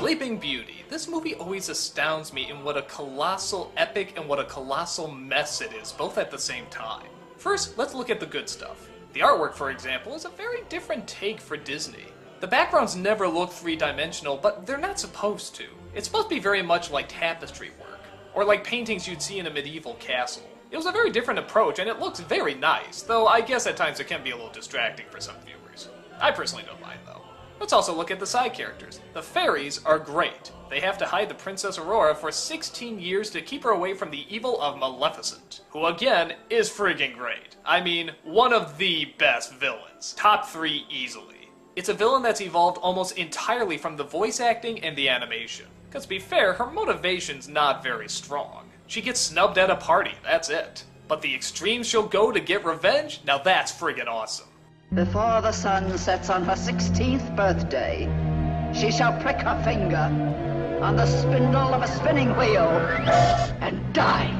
Sleeping Beauty. This movie always astounds me in what a colossal epic and what a colossal mess it is, both at the same time. First, let's look at the good stuff. The artwork, for example, is a very different take for Disney. The backgrounds never look three-dimensional, but they're not supposed to. It's supposed to be very much like tapestry work, or like paintings you'd see in a medieval castle. It was a very different approach, and it looks very nice, though I guess at times it can be a little distracting for some viewers. I personally don't mind, though. Let's also look at the side characters. The fairies are great. They have to hide the Princess Aurora for 16 years to keep her away from the evil of Maleficent, who again is friggin' great. I mean, one of the best villains. Top 3 easily. It's a villain that's evolved almost entirely from the voice acting and the animation. Because to be fair, her motivation's not very strong. She gets snubbed at a party, that's it. But the extremes she'll go to get revenge, now that's friggin' awesome. Before the sun sets on her 16th birthday, she shall prick her finger on the spindle of a spinning wheel and die.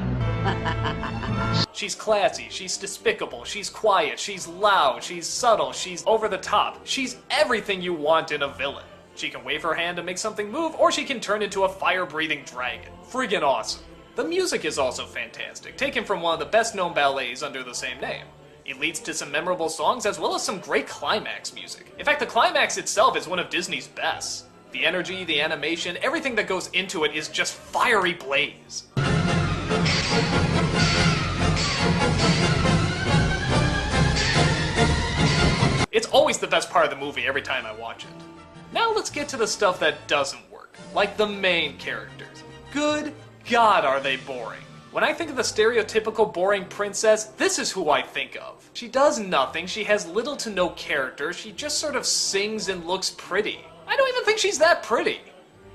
She's classy, she's despicable, she's quiet, she's loud, she's subtle, she's over the top. She's everything you want in a villain. She can wave her hand to make something move, or she can turn into a fire-breathing dragon. Friggin' awesome. The music is also fantastic, taken from one of the best-known ballets under the same name. It leads to some memorable songs as well as some great climax music. In fact, the climax itself is one of Disney's best. The energy, the animation, everything that goes into it is just fiery blaze. It's always the best part of the movie every time I watch it. Now let's get to the stuff that doesn't work, like the main characters. Good God, are they boring. When I think of the stereotypical boring princess, this is who I think of. She does nothing, she has little to no character, she just sort of sings and looks pretty. I don't even think she's that pretty.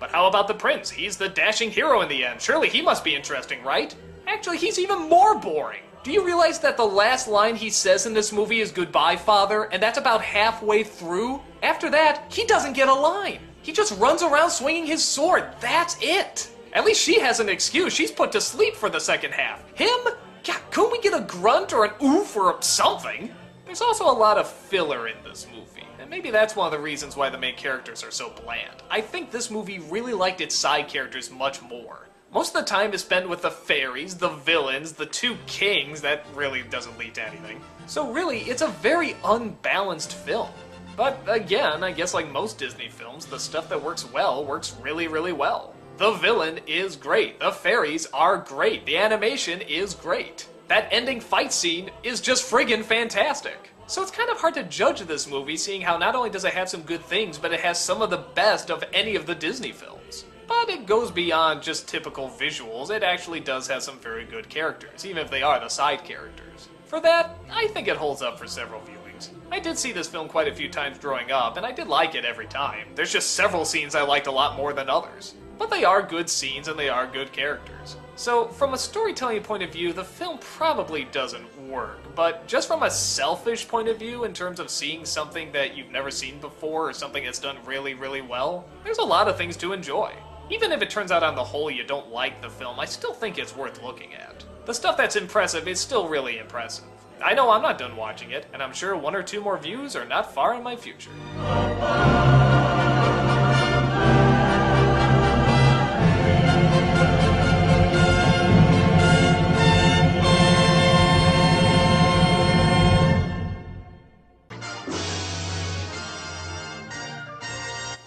But how about the prince? He's the dashing hero in the end. Surely he must be interesting, right? Actually, he's even more boring. Do you realize that the last line he says in this movie is "Goodbye, father," and that's about halfway through? After that, he doesn't get a line. He just runs around swinging his sword. That's it. At least she has an excuse. She's put to sleep for the second half. Him? God, couldn't we get a grunt or an oof or something? There's also a lot of filler in this movie, and maybe that's one of the reasons why the main characters are so bland. I think this movie really liked its side characters much more. Most of the time is spent with the fairies, the villains, the 2 kings. That really doesn't lead to anything. So really, it's a very unbalanced film. But again, I guess like most Disney films, the stuff that works well works really, really well. The villain is great, the fairies are great, the animation is great. That ending fight scene is just friggin' fantastic. So it's kind of hard to judge this movie, seeing how not only does it have some good things, but it has some of the best of any of the Disney films. But it goes beyond just typical visuals, it actually does have some very good characters, even if they are the side characters. For that, I think it holds up for several viewings. I did see this film quite a few times growing up, and I did like it every time. There's just several scenes I liked a lot more than others. But they are good scenes and they are good characters. So, from a storytelling point of view, the film probably doesn't work, but just from a selfish point of view, in terms of seeing something that you've never seen before or something that's done really, really well, there's a lot of things to enjoy. Even if it turns out on the whole you don't like the film, I still think it's worth looking at. The stuff that's impressive is still really impressive. I know I'm not done watching it, and I'm sure 1 or 2 more views are not far in my future.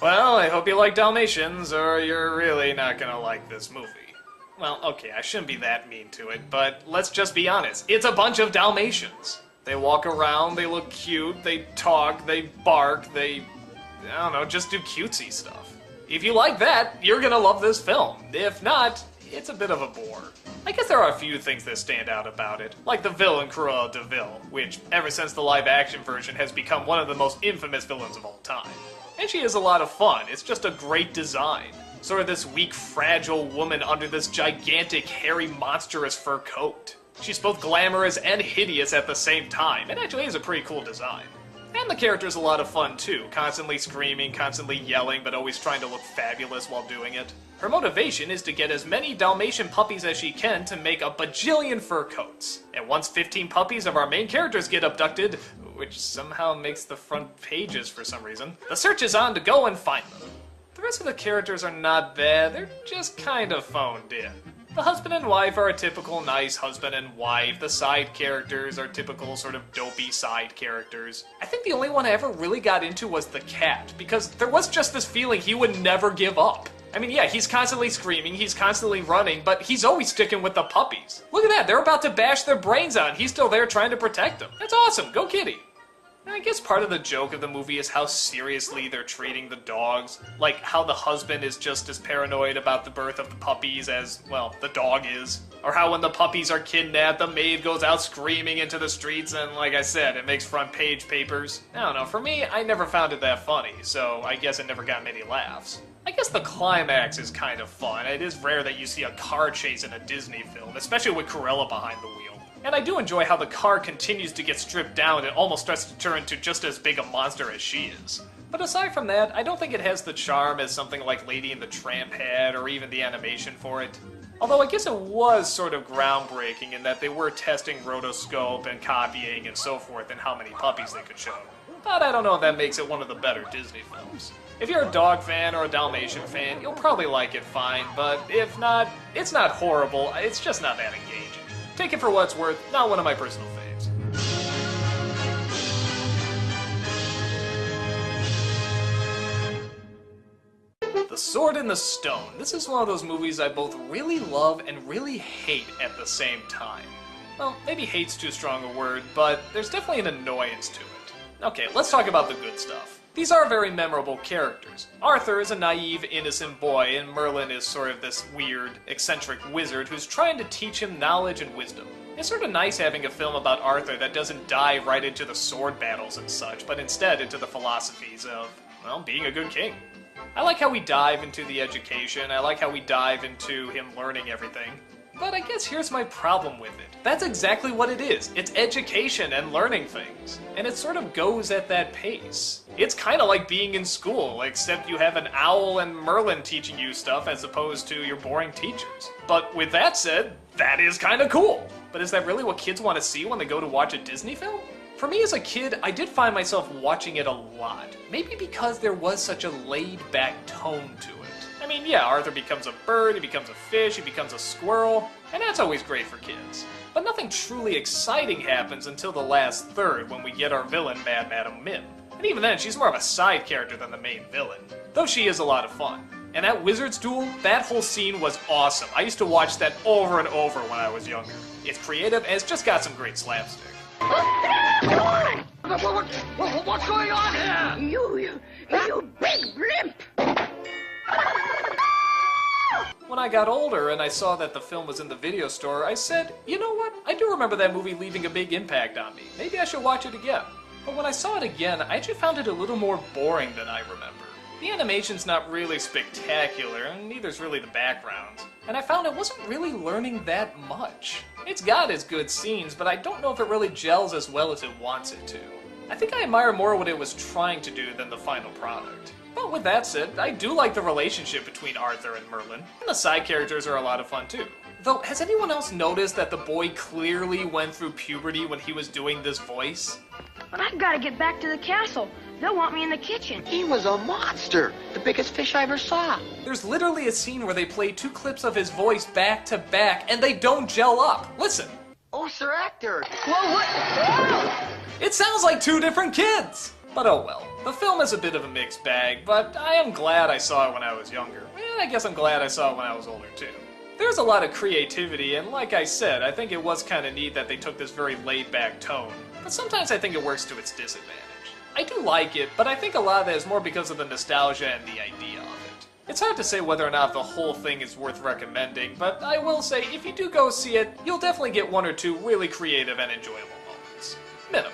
Well, I hope you like Dalmatians, or you're really not gonna like this movie. Well, okay, I shouldn't be that mean to it, but let's just be honest. It's a bunch of Dalmatians. They walk around, they look cute, they talk, they bark, they, I don't know, just do cutesy stuff. If you like that, you're gonna love this film. If not, it's a bit of a bore. I guess there are a few things that stand out about it, like the villain Cruella de Vil, which, ever since the live-action version, has become one of the most infamous villains of all time. And she is a lot of fun, it's just a great design. Sort of this weak, fragile woman under this gigantic, hairy, monstrous fur coat. She's both glamorous and hideous at the same time, and actually is a pretty cool design. And the character's a lot of fun too, constantly screaming, constantly yelling, but always trying to look fabulous while doing it. Her motivation is to get as many Dalmatian puppies as she can to make a bajillion fur coats. And once 15 puppies of our main characters get abducted, which somehow makes the front pages for some reason, the search is on to go and find them. The rest of the characters are not bad, they're just kind of phoned in. The husband and wife are a typical nice husband and wife. The side characters are typical sort of dopey side characters. I think the only one I ever really got into was the cat, because there was just this feeling he would never give up. I mean, yeah, he's constantly screaming, he's constantly running, but he's always sticking with the puppies. Look at that, they're about to bash their brains out, and he's still there trying to protect them. That's awesome, go kitty. I guess part of the joke of the movie is how seriously they're treating the dogs. Like, how the husband is just as paranoid about the birth of the puppies as, well, the dog is. Or how when the puppies are kidnapped, the maid goes out screaming into the streets and, like I said, it makes front page papers. I don't know, for me, I never found it that funny, so I guess it never got many laughs. I guess the climax is kind of fun. It is rare that you see a car chase in a Disney film, especially with Cruella behind the wheel. And I do enjoy how the car continues to get stripped down and almost starts to turn into just as big a monster as she is. But aside from that, I don't think it has the charm as something like Lady and the Tramp had, or even the animation for it. Although I guess it was sort of groundbreaking in that they were testing rotoscope and copying and so forth and how many puppies they could show. But I don't know if that makes it one of the better Disney films. If you're a dog fan or a Dalmatian fan, you'll probably like it fine, but if not, it's not horrible, it's just not that engaging. Take it for what it's worth, not one of my personal faves. The Sword in the Stone. This is one of those movies I both really love and really hate at the same time. Well, maybe hate's too strong a word, but there's definitely an annoyance to it. Okay, let's talk about the good stuff. These are very memorable characters. Arthur is a naive, innocent boy, and Merlin is sort of this weird, eccentric wizard who's trying to teach him knowledge and wisdom. It's sort of nice having a film about Arthur that doesn't dive right into the sword battles and such, but instead into the philosophies of, well, being a good king. I like how we dive into the education, I like how we dive into him learning everything. But I guess here's my problem with it. That's exactly what it is. It's education and learning things. And it sort of goes at that pace. It's kind of like being in school, except you have an owl and Merlin teaching you stuff as opposed to your boring teachers. But with that said, that is kind of cool. But is that really what kids want to see when they go to watch a Disney film? For me as a kid, I did find myself watching it a lot. Maybe because there was such a laid-back tone to it. I mean, yeah, Arthur becomes a bird, he becomes a fish, he becomes a squirrel, and that's always great for kids. But nothing truly exciting happens until the last third when we get our villain, Mad Madam Mim. And even then, she's more of a side character than the main villain, though she is a lot of fun. And that wizard's duel, that whole scene was awesome. I used to watch that over and over when I was younger. It's creative, and it's just got some great slapstick. What's going on here? You big blimp! When I got older and I saw that the film was in the video store, I said, you know what? I do remember that movie leaving a big impact on me. Maybe I should watch it again. But when I saw it again, I actually found it a little more boring than I remember. The animation's not really spectacular, and neither's really the background. And I found it wasn't really learning that much. It's got its good scenes, but I don't know if it really gels as well as it wants it to. I think I admire more what it was trying to do than the final product. But with that said, I do like the relationship between Arthur and Merlin, and the side characters are a lot of fun too. Though, has anyone else noticed that the boy clearly went through puberty when he was doing this voice? But I've got to get back to the castle. They'll want me in the kitchen. He was a monster. The biggest fish I ever saw. There's literally a scene where they play 2 clips of his voice back to back, and they don't gel up. Listen. Oh, Sir Actor. Whoa, what? Whoa! It sounds like 2 different kids! But oh well. The film is a bit of a mixed bag, but I am glad I saw it when I was younger. And I guess I'm glad I saw it when I was older too. There's a lot of creativity, and like I said, I think it was kind of neat that they took this very laid-back tone. But sometimes I think it works to its disadvantage. I do like it, but I think a lot of that is more because of the nostalgia and the idea of it. It's hard to say whether or not the whole thing is worth recommending, but I will say if you do go see it, you'll definitely get 1 or 2 really creative and enjoyable moments. Minimum.